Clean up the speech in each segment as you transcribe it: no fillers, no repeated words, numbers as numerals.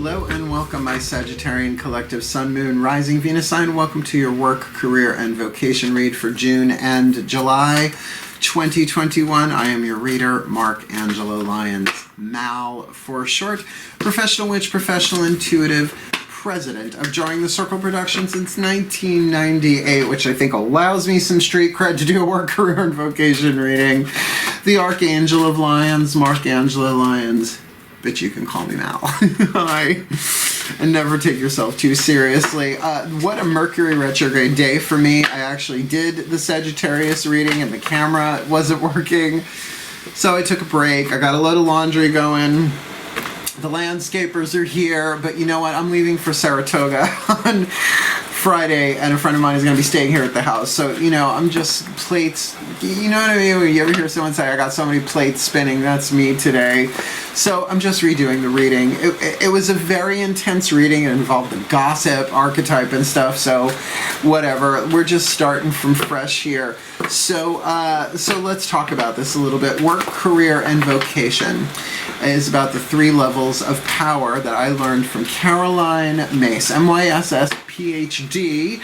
Hello and welcome, my Sagittarian Collective Sun, Moon, Rising, Venus sign. Welcome to your work, career, and vocation read for June and July 2021. I am your reader, Mark Angelo Lyons, Mal for short. Professional witch, professional intuitive, president of Drawing the Circle production since 1998, which I think allows me some street cred to do a work, career, and vocation reading. The Archangel of Lyons, Mark Angelo Lyons. But you can call me Mal. And never take yourself too seriously. What a Mercury retrograde day for me. I actually did the Sagittarius reading and the camera wasn't working. So I took a break. I got a load of laundry going. The landscapers are here. But you know what? I'm leaving for Saratoga on Friday, and a friend of mine is going to be staying here at the house. So, you know, I'm just plates. You know what I mean? When you ever hear someone say, I got so many plates spinning, that's me today. So I'm just redoing the reading. It was a very intense reading. It involved the gossip, archetype, and stuff. So whatever. We're just starting from fresh here. So let's talk about this a little bit. Work, career, and vocation is about the 3 levels of power that I learned from Caroline Myss, Myss, PhD.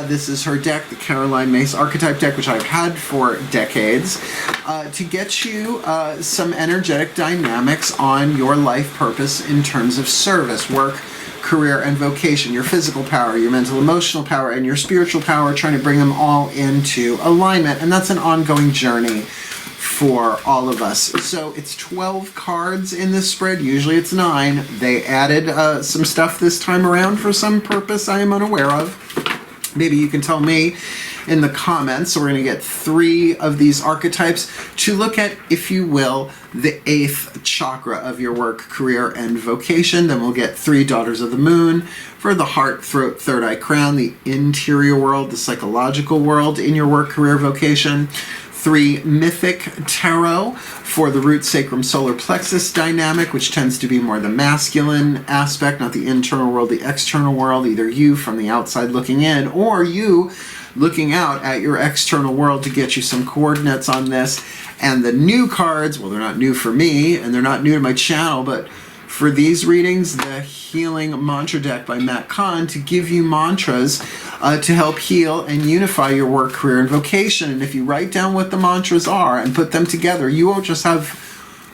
This is her deck, the Caroline Myss Archetype deck, which I've had for decades, to get you some energetic dynamics on your life purpose in terms of service, work, career, and vocation, your physical power, your mental, emotional power, and your spiritual power, trying to bring them all into alignment. And that's an ongoing journey for all of us. So it's 12 cards in this spread. Usually it's 9. They added some stuff this time around for some purpose I am unaware of. Maybe you can tell me in the comments. So we're going to get 3 of these archetypes to look at, if you will, the 8th chakra of your work, career, and vocation. Then we'll get 3 daughters of the moon for the heart, throat, third eye, crown, the interior world, the psychological world in your work, career, vocation. 3 mythic tarot for the root, sacrum, solar plexus dynamic, which tends to be more the masculine aspect, not the internal world, the external world, either you from the outside looking in or you looking out at your external world to get you some coordinates on this. And the new cards, well, they're not new for me and they're not new to my channel, but for these readings, the Healing Mantra deck by Matt Kahn to give you mantras to help heal and unify your work, career, and vocation. And if you write down what the mantras are and put them together, you won't just have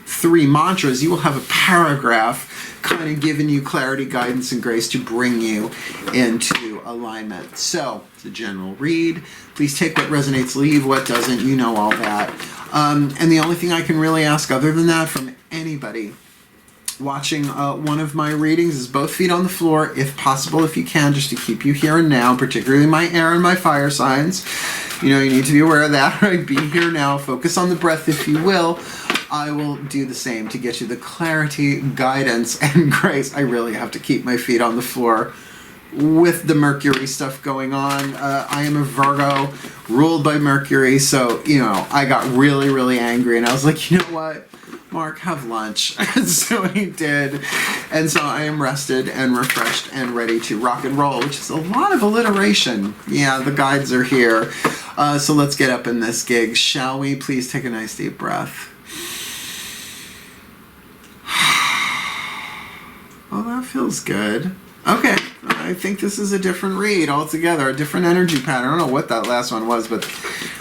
3 mantras, you will have a paragraph kind of giving you clarity, guidance, and grace to bring you into alignment. So, it's a general read. Please take what resonates, leave what doesn't. You know all that. And the only thing I can really ask other than that from anybody watching one of my readings is both feet on the floor, if possible, if you can, just to keep you here and now, particularly my air and my fire signs. You know, you need to be aware of that, right? Be here now. Focus on the breath, if you will. I will do the same to get you the clarity, guidance, and grace. I really have to keep my feet on the floor with the Mercury stuff going on. I am a Virgo, ruled by Mercury, so, you know, I got really, really angry, and I was like, you know what? Mark, have lunch. And so he did. And so I am rested and refreshed and ready to rock and roll, which is a lot of alliteration. Yeah, the guides are here. So let's get up in this gig, shall we? Please take a nice deep breath. Oh, that feels good. Okay, I think this is a different read altogether, a different energy pattern. I don't know what that last one was, but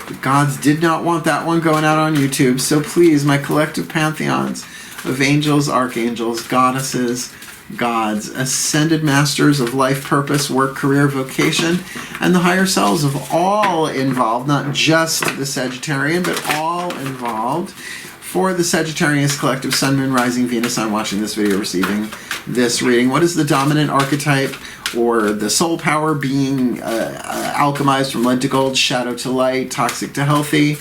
the gods did not want that one going out on YouTube. So please, my collective pantheons of angels, archangels, goddesses, gods, ascended masters of life, purpose, work, career, vocation, and the higher selves of all involved, not just the Sagittarian, but all involved. For the Sagittarius Collective Sun, Moon, Rising, Venus, I'm watching this video, receiving this reading. What is the dominant archetype or the soul power being alchemized from lead to gold, shadow to light, toxic to healthy?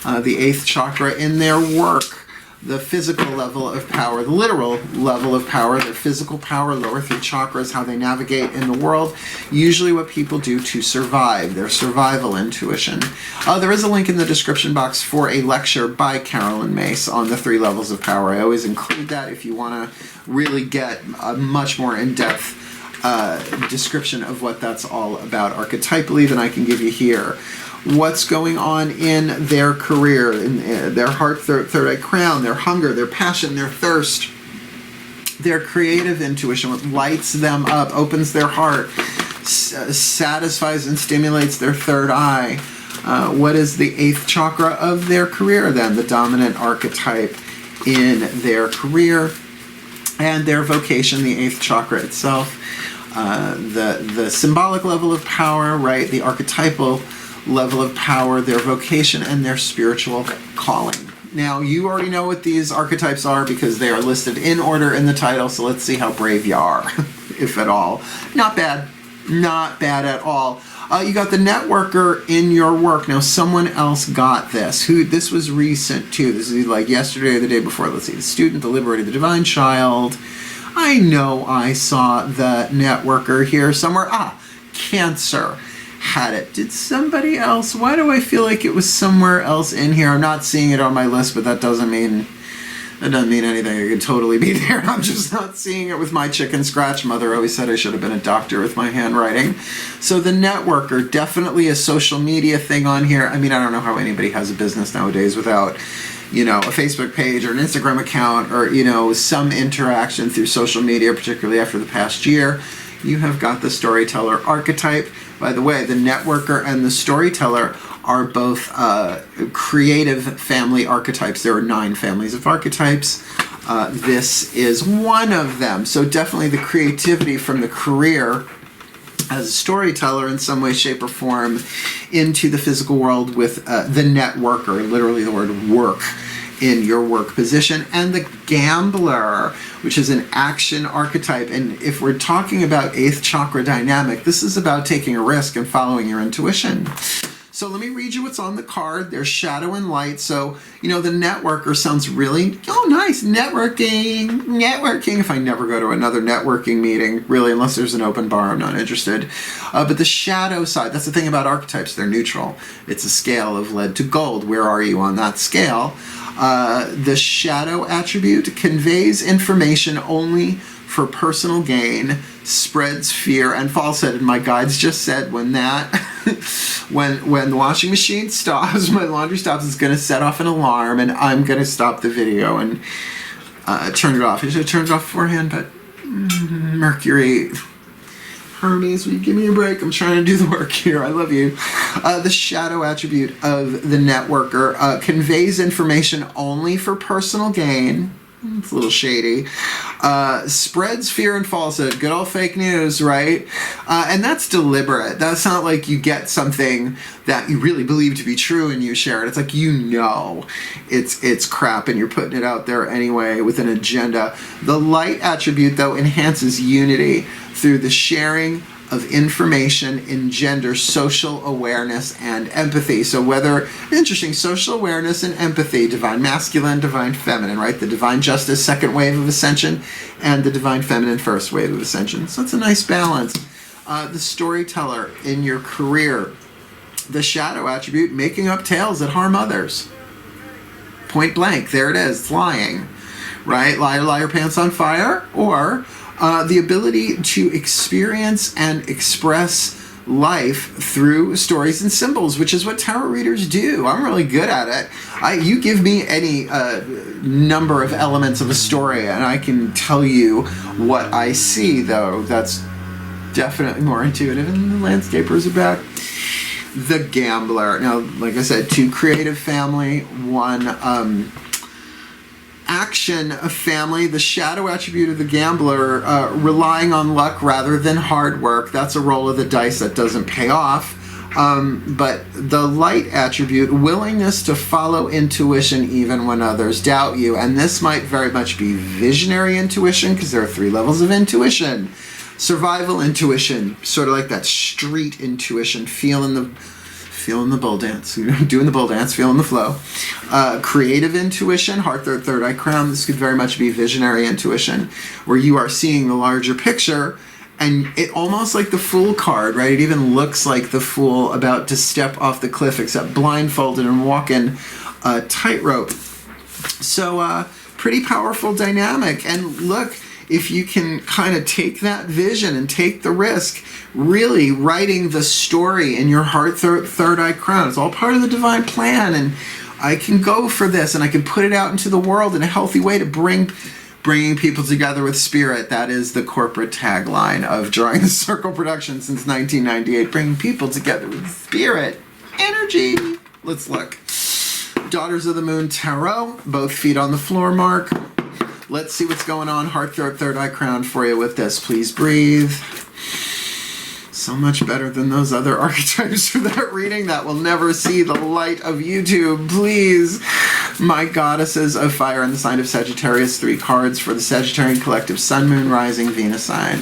The 8th chakra in their work. The physical level of power, the literal level of power, their physical power, lower 3 chakras, how they navigate in the world, usually what people do to survive, their survival intuition. There is a link in the description box for a lecture by Caroline Myss on the 3 levels of power. I always include that if you want to really get a much more in-depth description of what that's all about archetypally than I can give you here. What's going on in their career, in their heart, third eye crown, their hunger, their passion, their thirst, Their creative intuition, what lights them up, opens their heart, satisfies and stimulates their third eye. What is the 8th chakra of their career then? The dominant archetype in their career and their vocation, the 8th chakra itself. The symbolic level of power, right? The archetypal level of power, their vocation, and their spiritual calling. Now, you already know what these archetypes are because they are listed in order in the title, so let's see how brave you are, if at all. Not bad. Not bad at all. You got the networker in your work. Now, someone else got this. This was recent, too. This is like yesterday or the day before. Let's see. The student, the liberator, the divine child. I know I saw the networker here somewhere. Cancer had it. Did somebody else? Why do I feel like it was somewhere else in here? I'm not seeing it on my list, but that doesn't mean anything. It could totally be there. I'm just not seeing it with my chicken scratch. Mother always said I should have been a doctor with my handwriting. So the networker, definitely a social media thing on here. I mean, I don't know how anybody has a business nowadays without, a Facebook page or an Instagram account or, some interaction through social media, particularly after the past year. You have got the storyteller archetype. By the way, the networker and the storyteller are both creative family archetypes. There are 9 families of archetypes. This is one of them. So definitely the creativity from the career as a storyteller in some way, shape, or form into the physical world with the networker, literally the word work, in your work position, and the gambler, which is an action archetype. And if we're talking about 8th chakra dynamic, this is about taking a risk and following your intuition. So let me read you what's on the card. There's shadow and light. So, the networker sounds really, nice, networking. If I never go to another networking meeting, really, unless there's an open bar, I'm not interested. But the shadow side, that's the thing about archetypes, they're neutral. It's a scale of lead to gold. Where are you on that scale? The shadow attribute conveys information only for personal gain, spreads fear and falsehood. And my guides just said when the washing machine stops, when the laundry stops, it's going to set off an alarm, and I'm going to stop the video and turn it off. I should have turned it off beforehand, but Mercury, Hermes, will you give me a break? I'm trying to do the work here. I love you. The shadow attribute of the networker conveys information only for personal gain. It's a little shady. Spreads fear and falsehood. Good old fake news, right? And that's deliberate. That's not like you get something that you really believe to be true and you share it. It's like it's crap and you're putting it out there anyway with an agenda. The light attribute, though, enhances unity through the sharing of information engenders social awareness and empathy. So interesting, social awareness and empathy, divine masculine, divine feminine, right? The divine justice, second wave of ascension, and the divine feminine, first wave of ascension. So it's a nice balance. The storyteller in your career, the shadow attribute, making up tales that harm others. Point blank, there it is, it's lying, right? Liar, liar, pants on fire, or the ability to experience and express life through stories and symbols, which is what tarot readers do. I'm really good at it. You give me any number of elements of a story and I can tell you what I see, though. That's definitely more intuitive, and the landscapers are back. The gambler. Now, like I said, 2 creative family, 1 action family. The shadow attribute of the gambler, relying on luck rather than hard work. That's a roll of the dice that doesn't pay off. But the light attribute, willingness to follow intuition even when others doubt you. And this might very much be visionary intuition, because there are 3 levels of intuition. Survival intuition, sort of like that street intuition, feeling the bull dance, doing the bull dance, feeling the flow. Creative intuition, heart, third eye, crown. This could very much be visionary intuition, where you are seeing the larger picture, and it almost like the Fool card, right? It even looks like the Fool about to step off the cliff, except blindfolded and walking a tightrope. So pretty powerful dynamic. And look, if you can kind of take that vision and take the risk, really writing the story in your heart, third eye, crown. It's all part of the divine plan, and I can go for this and I can put it out into the world in a healthy way to bring bringing people together with spirit. That is the corporate tagline of Drawing the Circle production since 1998. Bringing people together with spirit. Energy. Let's look. Daughters of the Moon Tarot. Both feet on the floor, Mark. Let's see what's going on. Heart, throat, third eye crown for you with this. Please breathe. So much better than those other archetypes for that reading that will never see the light of YouTube. Please. My goddesses of fire in the sign of Sagittarius. 3 cards for the Sagittarian collective Sun, Moon, Rising, Venus sign.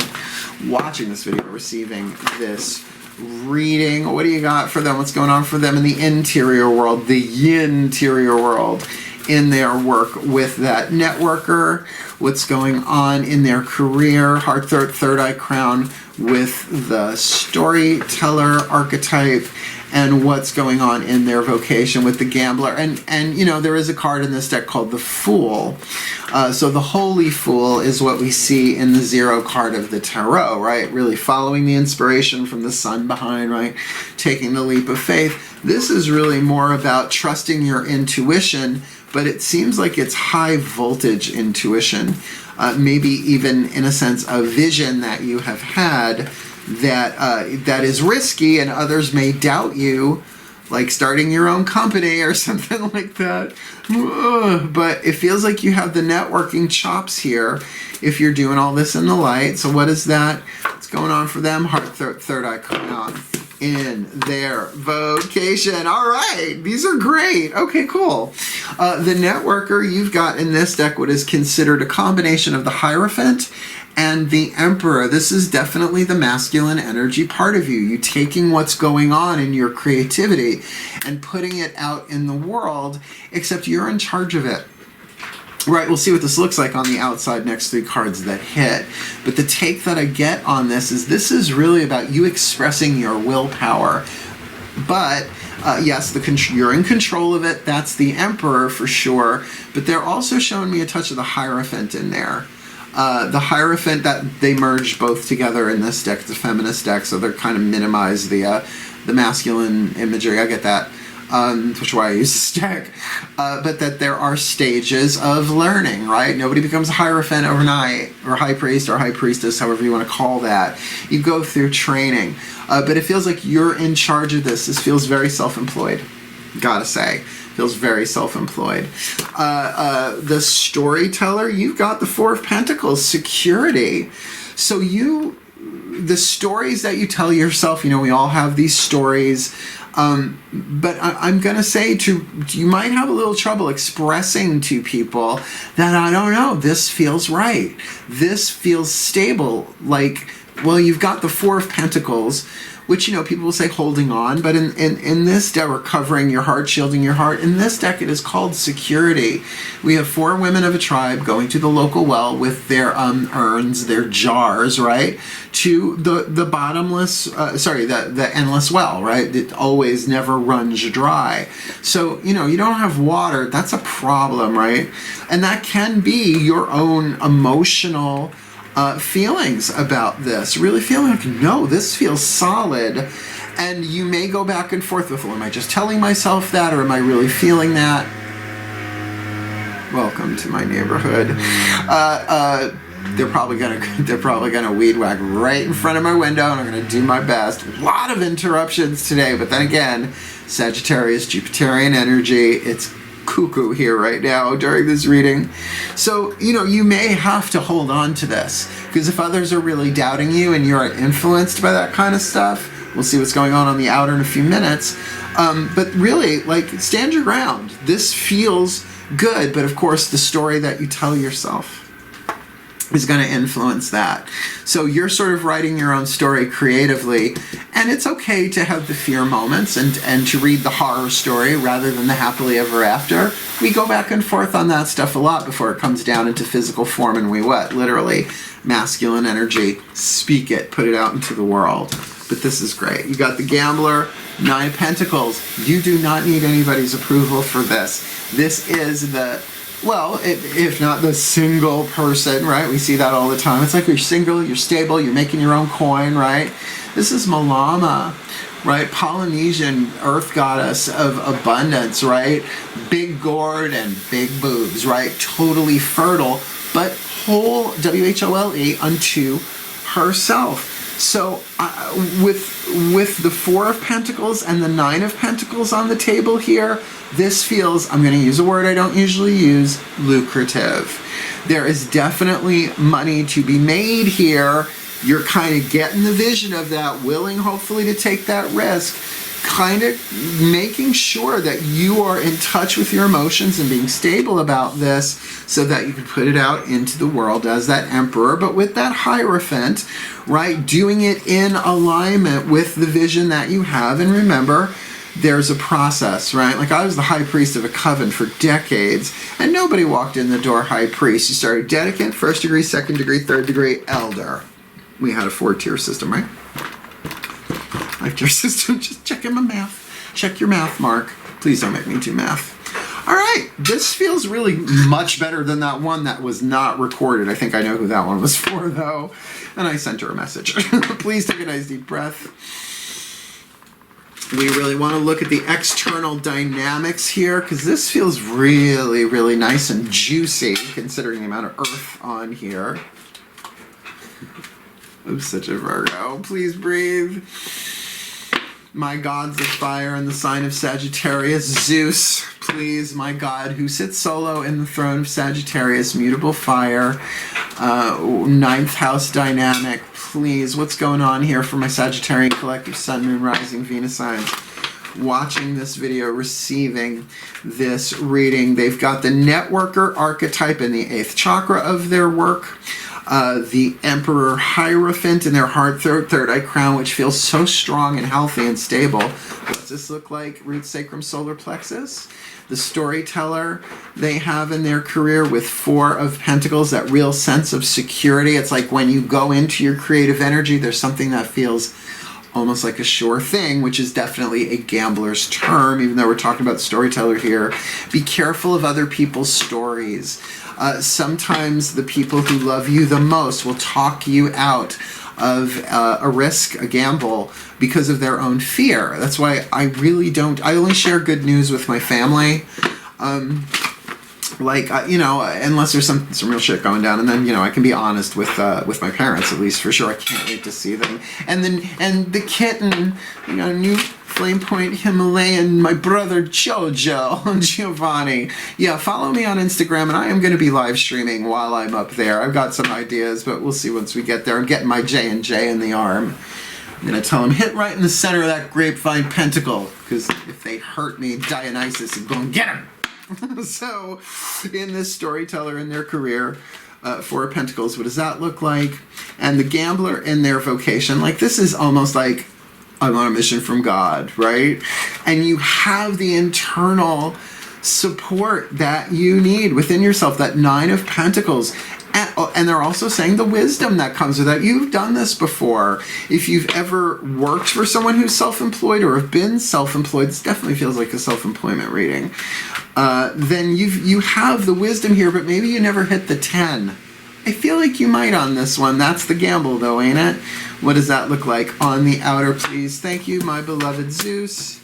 Watching this video, receiving this reading. What do you got for them? What's going on for them in the interior world, the yin-terior world, in their work with that networker? What's going on in their career? Heart, throat, third eye crown with the storyteller archetype, and what's going on in their vocation with the gambler. And you know, there is a card in this deck called the Fool. So the Holy Fool is what we see in the 0 card of the tarot, right? Really following the inspiration from the sun behind, right? Taking the leap of faith. This is really more about trusting your intuition, but it seems like it's high voltage intuition. Maybe even in a sense a vision that you have had that is risky, and others may doubt you, like starting your own company or something like that. But it feels like you have the networking chops here if you're doing all this in the light. So what is that? What's going on for them? Heart, third eye crown in their vocation. All right, these are great. Okay, cool. The networker, you've got in this deck what is considered a combination of the Hierophant and the Emperor. This is definitely the masculine energy part of you. You taking what's going on in your creativity and putting it out in the world, except you're in charge of it. Right, we'll see what this looks like on the outside next 3 cards that hit. But the take that I get on this is really about you expressing your willpower. But yes, you're in control of it. That's the Emperor for sure. But they're also showing me a touch of the Hierophant in there. The Hierophant, that they merged both together in this deck. It's a feminist deck, so they're kind of minimize the masculine imagery. I get that. Which is why I use this deck. But that there are stages of learning, right? Nobody becomes a Hierophant overnight, or High Priest or High Priestess, however you want to call that. You go through training. But it feels like you're in charge of this. This feels very self-employed, gotta say. Feels very self-employed. The Storyteller, you've got the 4 of Pentacles, security. So the stories that you tell yourself, you know, we all have these stories. But I'm going to say you might have a little trouble expressing to people that, I don't know, this feels right. This feels stable. Like, well, you've got the 4 of Pentacles, which, you know, people will say holding on, but in this deck, we're covering your heart, shielding your heart. In this deck, it is called security. We have 4 women of a tribe going to the local well with their urns, their jars, right, to the bottomless, the endless well, right? It always never runs dry. So, you know, you don't have water, that's a problem, right? And that can be your own emotional feelings about this, really feeling like, no, this feels solid, and you may go back and forth with, well, am I just telling myself that, or am I really feeling that? Welcome to my neighborhood. They're probably gonna weed whack right in front of my window, and I'm gonna do my best. A lot of interruptions today, but then again, Sagittarius, Jupiterian energy, it's cuckoo here right now during this reading. So, you know, you may have to hold on to this, because if others are really doubting you and you're influenced by that kind of stuff, we'll see what's going on the outer in a few minutes. But really, like, stand your ground. This feels good, but of course the story that you tell yourself is going to influence that. So you're sort of writing your own story creatively, and it's okay to have the fear moments and to read the horror story rather than the happily ever after. We go back and forth on that stuff a lot before it comes down into physical form, and we what? Literally, masculine energy, speak it, put it out into the world. But this is great. You got the Gambler, 9 of Pentacles. You do not need anybody's approval for this. This is the, well, if not the single person, right? We see that all the time. It's like you're single, you're stable, you're making your own coin, right? This is Malama, right? Polynesian earth goddess of abundance, right? Big gourd and big boobs, right? Totally fertile, but whole, WHOLE, unto herself. So with the Four of Pentacles and the Nine of Pentacles on the table here, this feels, I'm going to use a word I don't usually use, lucrative. There is definitely money to be made here. You're kind of getting the vision of that, willing hopefully to take that risk, kind of making sure that you are in touch with your emotions and being stable about this so that you can put it out into the world as that Emperor, but with that Hierophant, right? Doing it in alignment with the vision that you have. And remember, there's a process, right? Like I was the high priest of a coven for decades, and nobody walked in the door high priest. You started dedicant, first degree, second degree, third degree, elder. We had a 4-tier system, right? 5-tier system. Just checking my math. Check your math, Mark. Please don't make me do math. All right, this feels really much better than that one that was not recorded. I think I know who that one was for, though. And I sent her a message. Please take a nice deep breath. We really want to look at the external dynamics here, because this feels really, really nice and juicy, considering the amount of earth on here. I'm such a Virgo. Please breathe. My gods of fire in the sign of Sagittarius. Zeus, please, my god, who sits solo in the throne of Sagittarius, mutable fire. 9th house dynamic. Please, what's going on here for my Sagittarian collective Sun, Moon, Rising, Venus signs? Watching this video, receiving this reading. They've got the networker archetype in the 8th chakra of their work. The Emperor Hierophant in their heart, third eye crown, which feels so strong and healthy and stable. What's this look like? Root, sacrum, solar plexus. The Storyteller they have in their career with 4 of Pentacles, that real sense of security. It's like when you go into your creative energy, there's something that feels almost like a sure thing, which is definitely a gambler's term, even though we're talking about Storyteller here. Be careful of other people's stories. Sometimes the people who love you the most will talk you out of a risk, a gamble, because of their own fear. That's why I only share good news with my family. Unless there's some real shit going down, and then I can be honest with my parents, at least, for sure. I can't wait to see them. And the kitten, new Flame Point Himalayan, my brother Jojo, Giovanni. Yeah, follow me on Instagram, and I am going to be live streaming while I'm up there. I've got some ideas, but we'll see once we get there. I'm getting my J&J in the arm. I'm going to tell him, hit right in the center of that grapevine pentacle, because if they hurt me, Dionysus is going to get him. So, in this Storyteller in their career, 4 of Pentacles, what does that look like? And the Gambler in their vocation, like this is almost like I'm on a mission from God, right? And you have the internal support that you need within yourself, that 9 of Pentacles. And they're also saying the wisdom that comes with that. You've done this before. If you've ever worked for someone who's self-employed or have been self-employed, this definitely feels like a self-employment reading. Then you have the wisdom here, but maybe you never hit the 10. I feel like you might on this one. That's the gamble, though, ain't it? What does that look like on the outer, please? Thank you, my beloved Zeus.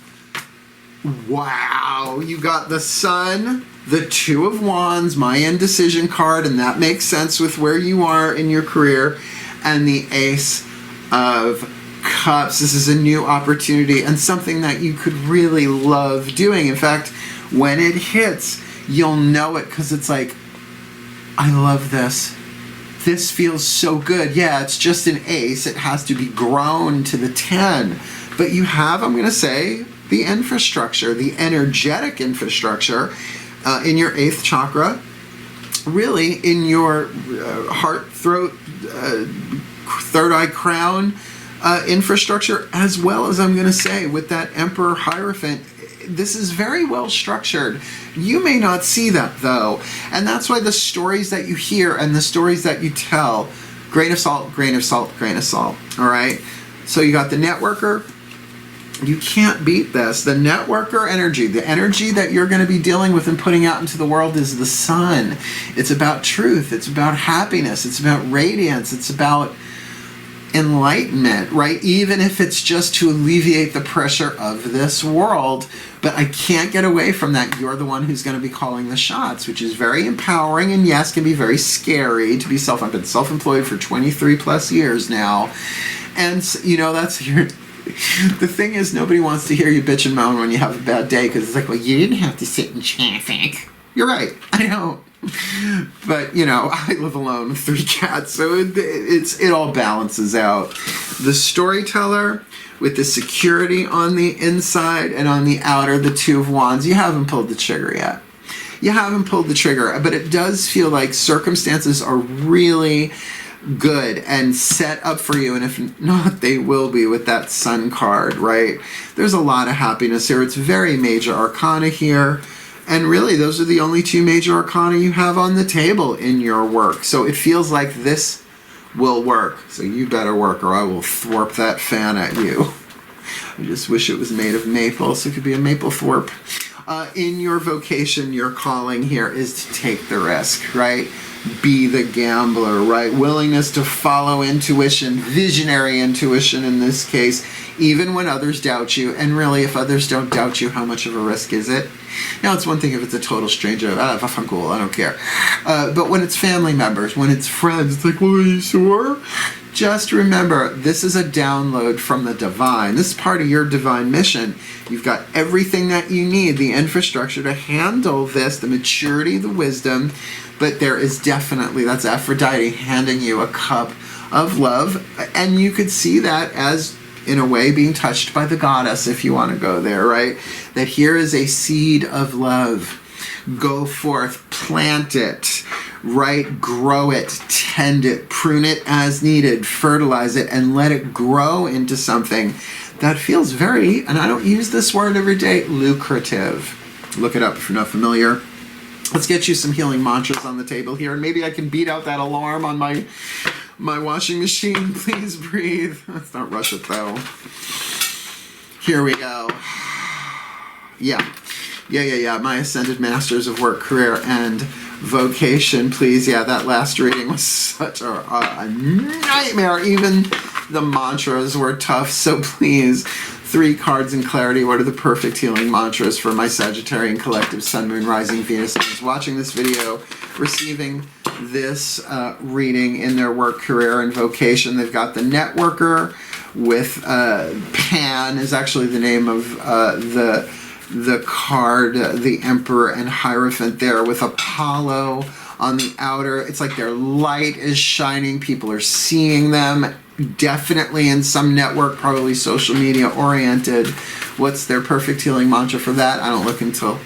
Wow, you got the Sun, the 2 of Wands, my indecision card, and that makes sense with where you are in your career, and the Ace of Cups. This is a new opportunity and something that you could really love doing. In fact, when it hits, you'll know it, because it's like, I love this. This feels so good. Yeah, it's just an ace. It has to be grown to the 10. But you have, I'm going to say, the infrastructure, the energetic infrastructure in your 8th chakra, really in your heart, throat, third eye crown infrastructure, as well as, I'm going to say, with that Emperor Hierophant. This is very well structured. You may not see that, though. And that's why the stories that you hear and the stories that you tell, grain of salt, grain of salt, grain of salt. All right? So you got the networker. You can't beat this. The networker energy, the energy that you're going to be dealing with and putting out into the world, is the Sun. It's about truth. It's about happiness. It's about radiance. It's about enlightenment, right? Even if it's just to alleviate the pressure of this world. But I can't get away from that. You're the one who's going to be calling the shots, which is very empowering, and yes, can be very scary to be I've been self-employed for 23 plus years now. And, you know, that's your... The thing is, nobody wants to hear you bitch and moan when you have a bad day, because it's like, well, you didn't have to sit in traffic. You're right. I know. But, you know, I live alone with 3 cats, so it all balances out. The Storyteller, with the security on the inside and on the outer, the 2 of Wands, you haven't pulled the trigger yet. You haven't pulled the trigger, but it does feel like circumstances are really good and set up for you, and if not, they will be with that Sun card, right? There's a lot of happiness here. It's very major arcana here, and really those are the only 2 major arcana you have on the table in your work, so it feels like this will work. So you better work, or I will thwarp that fan at you. I just wish it was made of maple so it could be a maple thwarp. In your vocation, your calling here is to take the risk, right? Be the gambler, right? Willingness to follow intuition, visionary intuition in this case, even when others doubt you. And really, if others don't doubt you, how much of a risk is it? Now, it's one thing if it's a total stranger, cool, I don't care. But when it's family members, when it's friends, it's like, well, are you sure? Just remember, this is a download from the divine. This is part of your divine mission. You've got everything that you need, the infrastructure to handle this, the maturity, the wisdom, but there is definitely, that's Aphrodite handing you a cup of love, and you could see that as, in a way, being touched by the goddess, if you want to go there, right? That here is a seed of love. Go forth, plant it, right? Grow it, tend it, prune it as needed, fertilize it, and let it grow into something that feels very, and I don't use this word every day, lucrative. Look it up if you're not familiar. Let's get you some healing mantras on the table here, and maybe I can beat out that alarm on my washing machine. Please breathe. Let's not rush it though. Here we go. Yeah. My Ascended Masters of Work, Career, and Vocation, please. Yeah, that last reading was such a nightmare. Even the mantras were tough, so please, 3 cards in clarity. What are the perfect healing mantras for my Sagittarian collective, Sun, Moon, Rising, Venus, who's watching this video, receiving this reading in their work, career, and vocation? They've got the Networker with Pan is actually the name of the card, the Emperor and Hierophant there, with Apollo on the outer. It's like their light is shining. People are seeing them. Definitely in some network, probably social media oriented. What's their perfect healing mantra for that? I don't look until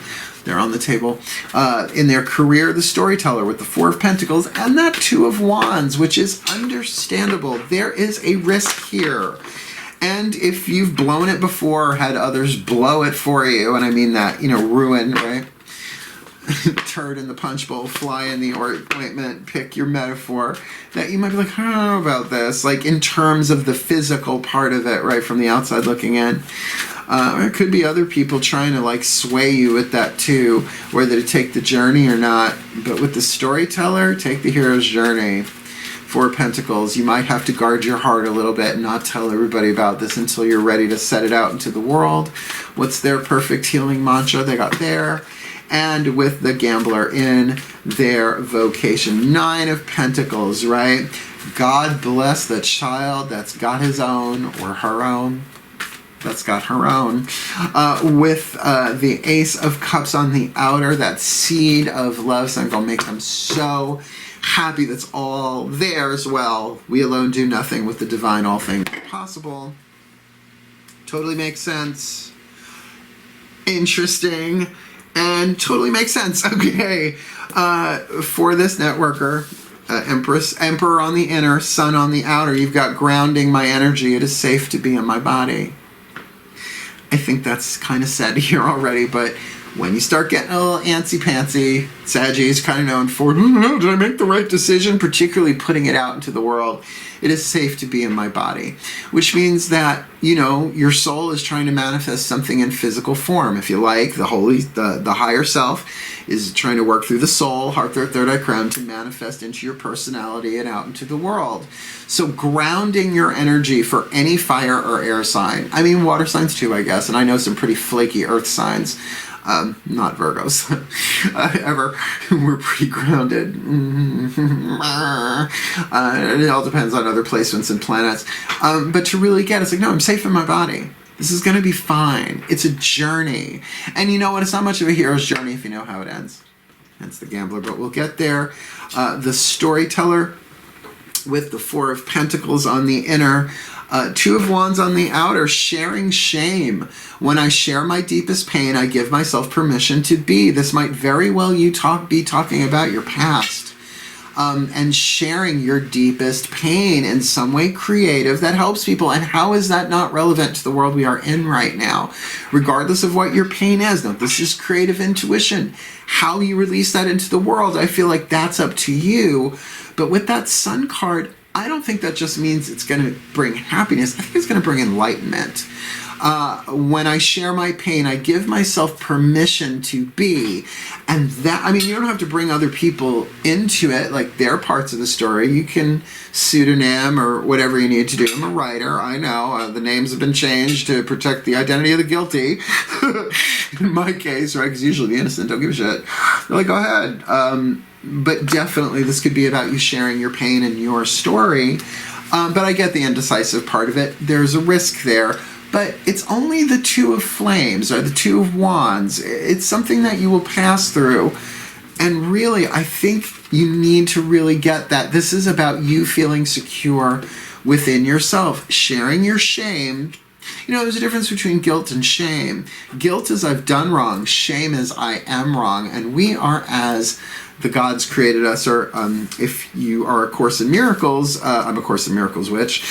they're on the table. In their career, the Storyteller with the 4 of Pentacles and that 2 of Wands, which is understandable. There is a risk here. And if you've blown it before or had others blow it for you, and I mean that, you know, ruin, right? Turd in the punch bowl, fly in the ointment, pick your metaphor, that you might be like, I don't know about this, like in terms of the physical part of it, right, from the outside looking in. Or it could be other people trying to like sway you with that too, whether to take the journey or not. But with the Storyteller, take the hero's journey. 4 of Pentacles, you might have to guard your heart a little bit and not tell everybody about this until you're ready to set it out into the world. What's their perfect healing mantra they got there? And with the Gambler in their vocation, 9 of Pentacles, right? God bless the child that's got his own, or her own, that's got her own. With the Ace of Cups on the outer, that seed of love, so I'm going to make them so happy. That's all there as well. We alone do nothing, with the divine all things are possible. Totally makes sense. Interesting. And totally makes sense. Okay. For this networker, Emperor on the inner, Sun on the outer, you've got grounding my energy. It is safe to be in my body. I think that's kind of said here already, but When you start getting a little antsy-pantsy, Saggy is kind of known for, did I make the right decision? Particularly putting it out into the world. It is safe to be in my body, which means that, you know, your soul is trying to manifest something in physical form. If you like, the higher self is trying to work through the soul, heart, third eye, crown, to manifest into your personality and out into the world. So grounding your energy for any fire or air sign, I mean water signs too, I guess, and I know some pretty flaky earth signs, not Virgos, ever, we're pretty grounded. It all depends on other placements and planets. But to really get, it's like, no, I'm safe in my body. This is going to be fine. It's a journey. And you know what? It's not much of a hero's journey if you know how it ends. Hence the gambler, but we'll get there. The storyteller with the Four of Pentacles on the inner, Two of Wands on the outer, sharing shame. When I share my deepest pain, I give myself permission to be. This might very well be talking about your past. And sharing your deepest pain in some way creative that helps people. And how is that not relevant to the world we are in right now? Regardless of what your pain is. Now, this is creative intuition. How you release that into the world, I feel like that's up to you. But with that Sun card, I don't think that just means it's going to bring happiness. I think it's going to bring enlightenment. When I share my pain, I give myself permission to be. And that, I mean, you don't have to bring other people into it, like their parts of the story. You can pseudonym or whatever you need to do. I'm a writer, I know. The names have been changed to protect the identity of the guilty. In my case, right, because usually the innocent don't give a shit. They're like, go ahead. But definitely this could be about you sharing your pain and your story. But I get the indecisive part of it. There's a risk there. But it's only the Two of Flames or the Two of Wands. It's something that you will pass through. And really, I think you need to really get that. This is about you feeling secure within yourself. Sharing your shame. You know, there's a difference between guilt and shame. Guilt is I've done wrong. Shame is I am wrong. And we are, as the gods created us, or if you are a Course in Miracles, I'm a Course in Miracles witch,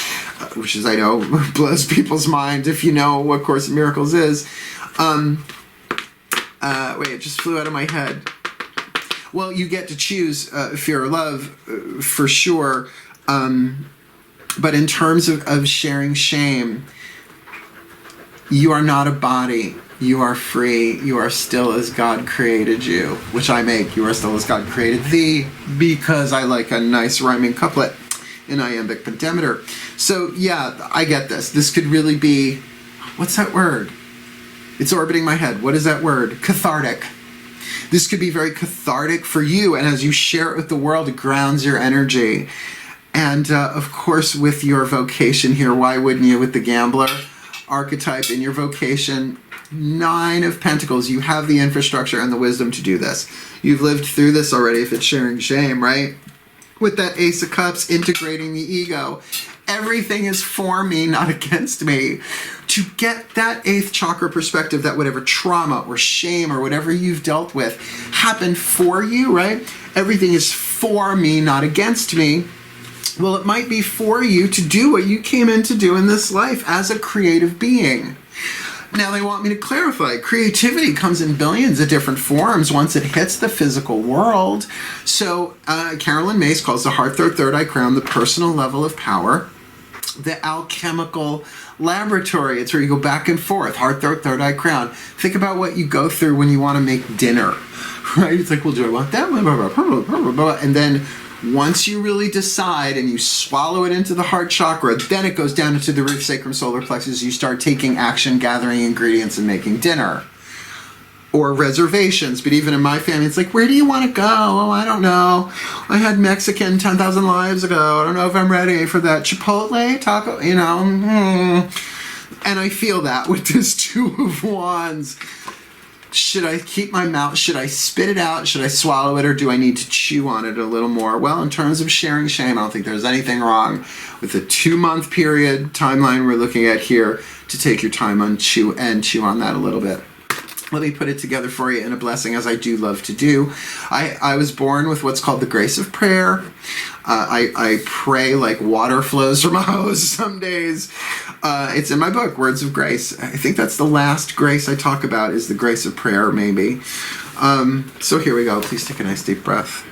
which is, I know, blows people's mind if you know what Course in Miracles is. Wait, it just flew out of my head. Well, you get to choose fear or love, for sure. But in terms of sharing shame, you are not a body. You are free. You are still as God created you, which I make. You are still as God created thee, because I like a nice rhyming couplet in iambic pentameter. So yeah, I get this. This could really be, what's that word? It's orbiting my head. What is that word? Cathartic. This could be very cathartic for you, and as you share it with the world, it grounds your energy. And of course, with your vocation here, why wouldn't you, with the gambler archetype in your vocation, Nine of Pentacles, you have the infrastructure and the wisdom to do this. You've lived through this already if it's sharing shame, right? With that Ace of Cups, integrating the ego. Everything is for me, not against me. To get that 8th chakra perspective, that whatever trauma or shame or whatever you've dealt with happened for you, right? Everything is for me, not against me. Well, it might be for you to do what you came in to do in this life as a creative being. Now they want me to clarify, creativity comes in billions of different forms once it hits the physical world. So Carolyn Myss calls the heart, third eye, crown the personal level of power. The alchemical laboratory, it's where you go back and forth, heart, third eye, crown. Think about what you go through when you want to make dinner, right? It's like, well, do I want that? And then once you really decide and you swallow it into the heart chakra, then it goes down into the root, sacrum, solar plexus. You start taking action, gathering ingredients, and making dinner. Or reservations. But even in my family, it's like, where do you want to go? Oh, I don't know. I had Mexican 10,000 lives ago. I don't know if I'm ready for that. Chipotle, taco, you know. And I feel that with this Two of Wands. Should I keep my mouth? Should I spit it out? Should I swallow it? Or do I need to chew on it a little more? Well, in terms of sharing shame, I don't think there's anything wrong with the 2-month period timeline we're looking at here to take your time on chew on that a little bit. Let me put it together for you in a blessing, as I do love to do. I was born with what's called the grace of prayer. I pray like water flows from a hose some days. It's in my book, Words of Grace. I think that's the last grace I talk about, is the grace of prayer, maybe. So here we go. Please take a nice deep breath.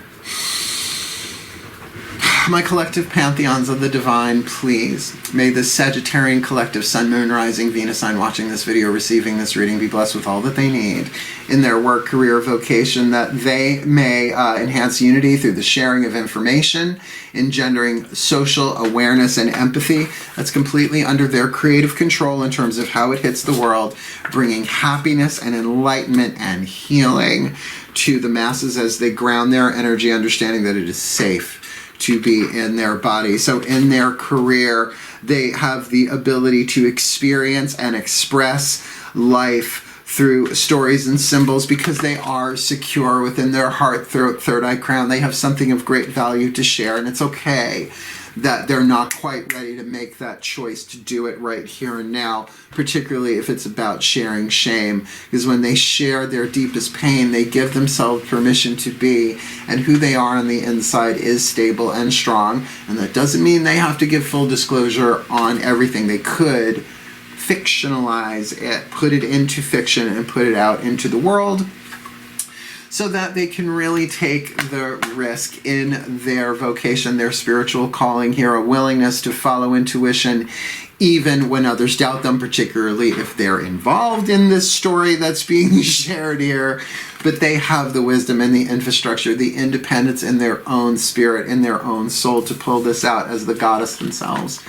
My collective pantheons of the divine, please. May the Sagittarian collective Sun, Moon, Rising, Venus sign watching this video, receiving this reading, be blessed with all that they need in their work, career, vocation, that they may enhance unity through the sharing of information, engendering social awareness and empathy that's completely under their creative control in terms of how it hits the world, bringing happiness and enlightenment and healing to the masses as they ground their energy, understanding that it is safe to be in their body. So in their career, they have the ability to experience and express life through stories and symbols because they are secure within their heart, throat, third eye, crown. They have something of great value to share, and it's okay that they're not quite ready to make that choice to do it right here and now, particularly if it's about sharing shame. Because when they share their deepest pain, they give themselves permission to be, and who they are on the inside is stable and strong. And that doesn't mean they have to give full disclosure on everything. They could fictionalize it, put it into fiction and put it out into the world, so that they can really take the risk in their vocation, their spiritual calling here, a willingness to follow intuition even when others doubt them, particularly if they're involved in this story that's being shared here. But they have the wisdom and the infrastructure, the independence in their own spirit, in their own soul to pull this out as the goddess themselves.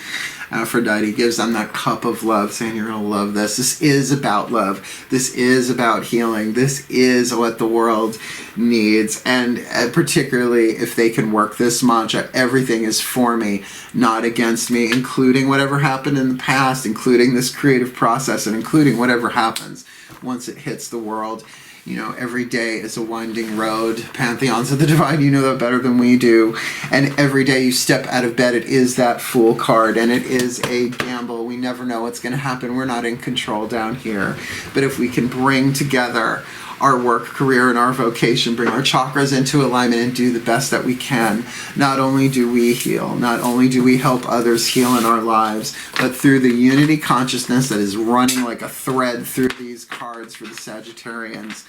Aphrodite gives them that cup of love, saying, you're going to love this. This is about love. This is about healing. This is what the world needs. And particularly if they can work this mantra, everything is for me, not against me, including whatever happened in the past, including this creative process, and including whatever happens once it hits the world. You know, every day is a winding road. Pantheons of the divine, you know that better than we do. And every day you step out of bed, it is that Fool card, and it is a gamble. We never know what's going to happen. We're not in control down here. But if we can bring together our work, career, and our vocation, bring our chakras into alignment and do the best that we can, not only do we heal, not only do we help others heal in our lives, but through the unity consciousness that is running like a thread through these cards for the Sagittarians,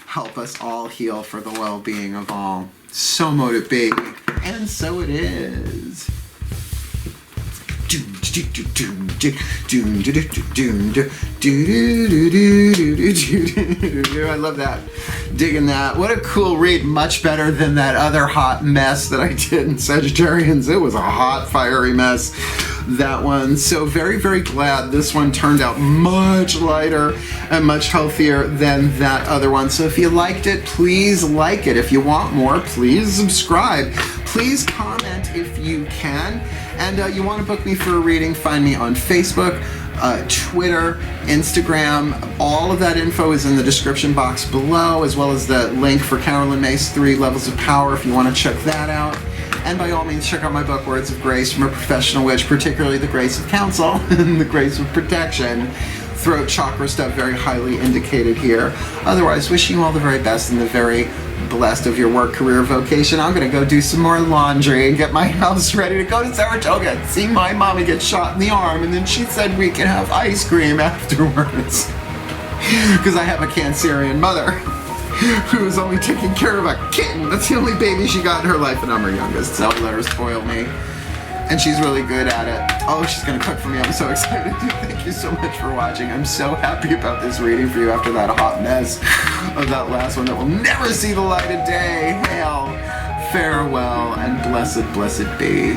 help us all heal for the well-being of all. So mote it be, and so it is. I love that. Digging that. What a cool read. Much better than that other hot mess that I did in Sagittarians. It was a hot, fiery mess, that one. So very, very glad this one turned out much lighter and much healthier than that other one. So if you liked it, please like it. If you want more, please subscribe. Please comment if you can. And you want to book me for a reading, find me on Facebook, Twitter, Instagram. All of that info is in the description box below, as well as the link for Carolyn Myss 3 Levels of Power if you want to check that out. And by all means, check out my book, Words of Grace from a Professional Witch, particularly the Grace of Counsel and the Grace of Protection. Throat chakra stuff very highly indicated here. Otherwise, wishing you all the very best and the very blessed of your work, career, vocation. I'm going to go do some more laundry and get my house ready to go to Saratoga and see my mommy get shot in the arm, and then she said we can have ice cream afterwards. Because I have a Cancerian mother who's only taking care of a kitten. That's the only baby she got in her life, and I'm her youngest, so let her spoil me. And she's really good at it. Oh, she's going to cook for me. I'm so excited. Thank you so much for watching. I'm so happy about this reading for you after that hot mess of that last one that will never see the light of day. Hail, farewell, and blessed, blessed be.